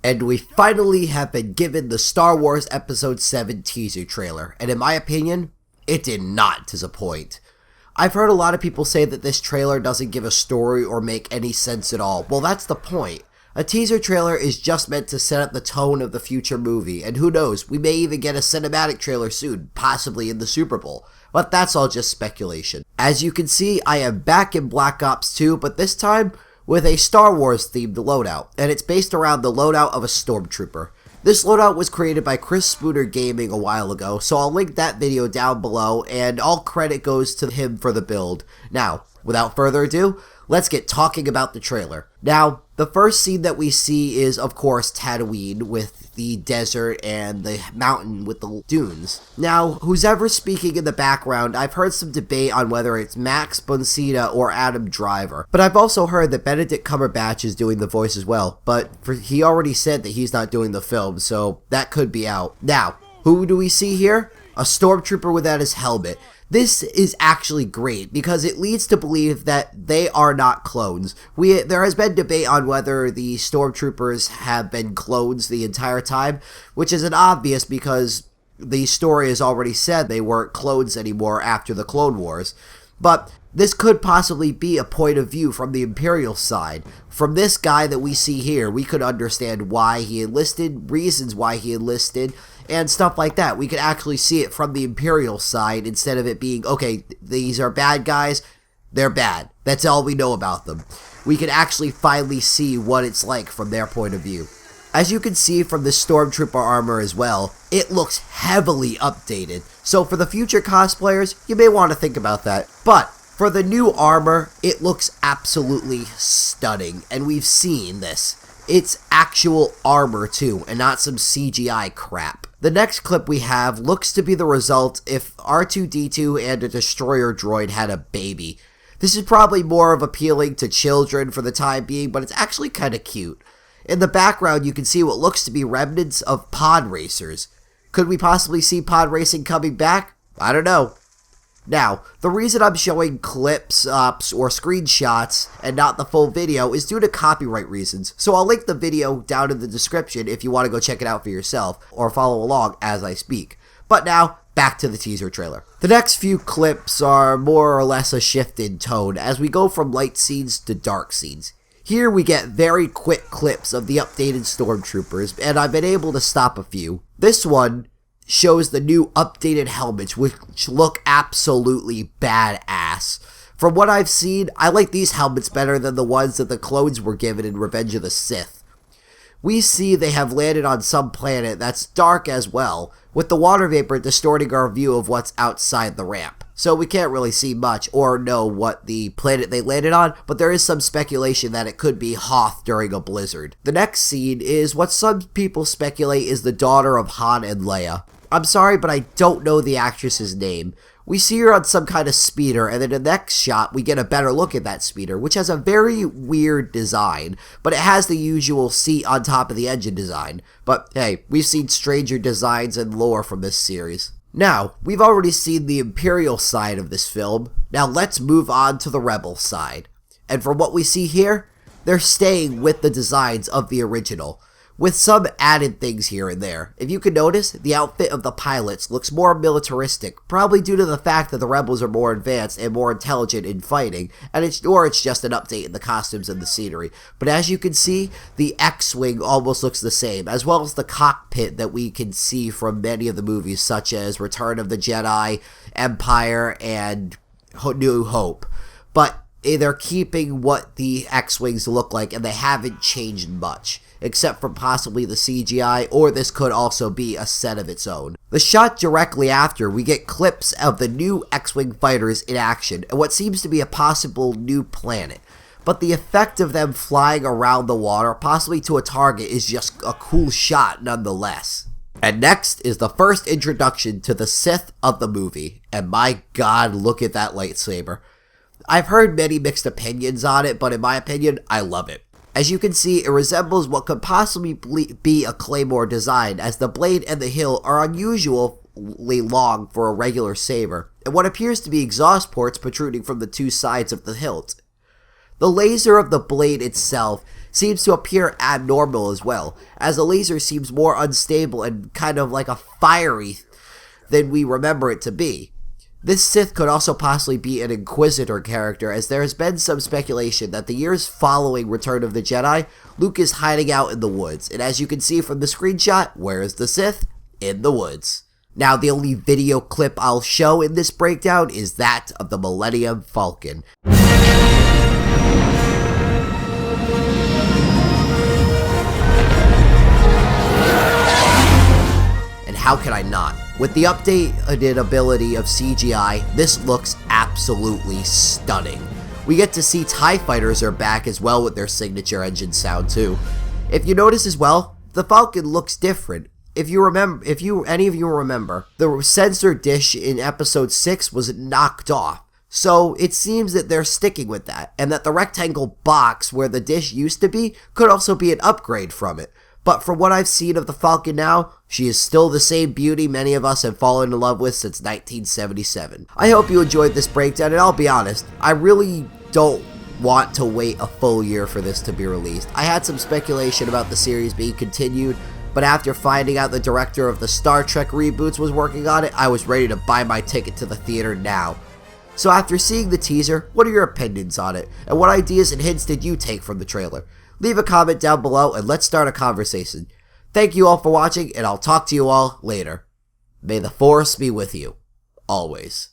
And we finally have been given the Star Wars Episode 7 teaser trailer, and in my opinion, it did not disappoint. I've heard a lot of people say that this trailer doesn't give a story or make any sense at all. Well, that's the point. A teaser trailer is just meant to set up the tone of the future movie, and who knows, we may even get a cinematic trailer soon, possibly in the Super Bowl. But that's all just speculation. As you can see, I am back in Black Ops 2, but this time with a Star Wars themed loadout, and it's based around the loadout of a Stormtrooper. This loadout was created by Chris Spooner Gaming a while ago, so I'll link that video down below, and all credit goes to him for the build. Now, without further ado, let's get talking about the trailer. Now, the first scene that we see is, of course, Tatooine with the desert and the mountain with the dunes. Now, who's ever speaking in the background, I've heard some debate on whether it's Max Boncita or Adam Driver. But I've also heard that Benedict Cumberbatch is doing the voice as well, but he already said that he's not doing the film, so that could be out. Now, who do we see here? A Stormtrooper without his helmet. This is actually great because it leads to believe that they are not clones. There has been debate on whether the Stormtroopers have been clones the entire time, which isn't obvious because the story has already said they weren't clones anymore after the Clone Wars. But this could possibly be a point of view from the Imperial side. From this guy that we see here, we could understand why he enlisted, reasons why he enlisted, and stuff like that. We could actually see it from the Imperial side instead of it being, okay, these are bad guys, they're bad. That's all we know about them. We could actually finally see what it's like from their point of view. As you can see from the Stormtrooper armor as well, it looks heavily updated. So for the future cosplayers, you may want to think about that. But for the new armor, it looks absolutely stunning, and we've seen this. It's actual armor too, and not some CGI crap. The next clip we have looks to be the result if R2-D2 and a destroyer droid had a baby. This is probably more of appealing to children for the time being, but it's actually kind of cute. In the background, you can see what looks to be remnants of pod racers. Could we possibly see pod racing coming back? I don't know. Now, the reason I'm showing clips or screenshots and not the full video is due to copyright reasons, so I'll link the video down in the description if you want to go check it out for yourself or follow along as I speak. But now, back to the teaser trailer. The next few clips are more or less a shift in tone as we go from light scenes to dark scenes. Here we get very quick clips of the updated Stormtroopers, and I've been able to stop a few. This one shows the new updated helmets, which look absolutely badass. From what I've seen, I like these helmets better than the ones that the clones were given in Revenge of the Sith. We see they have landed on some planet that's dark as well, with the water vapor distorting our view of what's outside the ramp. So we can't really see much or know what the planet they landed on, but there is some speculation that it could be Hoth during a blizzard. The next scene is what some people speculate is the daughter of Han and Leia. I'm sorry, but I don't know the actress's name. We see her on some kind of speeder, and in the next shot, we get a better look at that speeder, which has a very weird design, but it has the usual seat on top of the engine design. But hey, we've seen stranger designs and lore from this series. Now, we've already seen the Imperial side of this film. Now let's move on to the Rebel side. And from what we see here, they're staying with the designs of the original, with some added things here and there. If you can notice, the outfit of the pilots looks more militaristic, probably due to the fact that the Rebels are more advanced and more intelligent in fighting, and it's just an update in the costumes and the scenery. But as you can see, the X-Wing almost looks the same, as well as the cockpit that we can see from many of the movies, such as Return of the Jedi, Empire, and New Hope. But they're keeping what the X-Wings look like, and they haven't changed much, except for possibly the CGI, or this could also be a set of its own. The shot directly after, we get clips of the new X-Wing fighters in action, and what seems to be a possible new planet. But the effect of them flying around the water, possibly to a target, is just a cool shot nonetheless. And next is the first introduction to the Sith of the movie, and my god, look at that lightsaber. I've heard many mixed opinions on it, but in my opinion, I love it. As you can see, it resembles what could possibly be a Claymore design, as the blade and the hilt are unusually long for a regular saber, and what appears to be exhaust ports protruding from the two sides of the hilt. The laser of the blade itself seems to appear abnormal as well, as the laser seems more unstable and kind of like a fiery than we remember it to be. This Sith could also possibly be an Inquisitor character, as there has been some speculation that the years following Return of the Jedi, Luke is hiding out in the woods, and as you can see from the screenshot, where is the Sith? In the woods. Now, the only video clip I'll show in this breakdown is that of the Millennium Falcon. And how can I not? With the updated ability of CGI, this looks absolutely stunning. We get to see TIE Fighters are back as well with their signature engine sound too. If you notice as well, the Falcon looks different. If any of you remember, the sensor dish in episode 6 was knocked off. So it seems that they're sticking with that, and that the rectangle box where the dish used to be could also be an upgrade from it. But from what I've seen of the Falcon now, she is still the same beauty many of us have fallen in love with since 1977. I hope you enjoyed this breakdown, and I'll be honest, I really don't want to wait a full year for this to be released. I had some speculation about the series being continued, but after finding out the director of the Star Trek reboots was working on it, I was ready to buy my ticket to the theater now. So after seeing the teaser, what are your opinions on it? And what ideas and hints did you take from the trailer? Leave a comment down below and let's start a conversation. Thank you all for watching, and I'll talk to you all later. May the Force be with you. Always.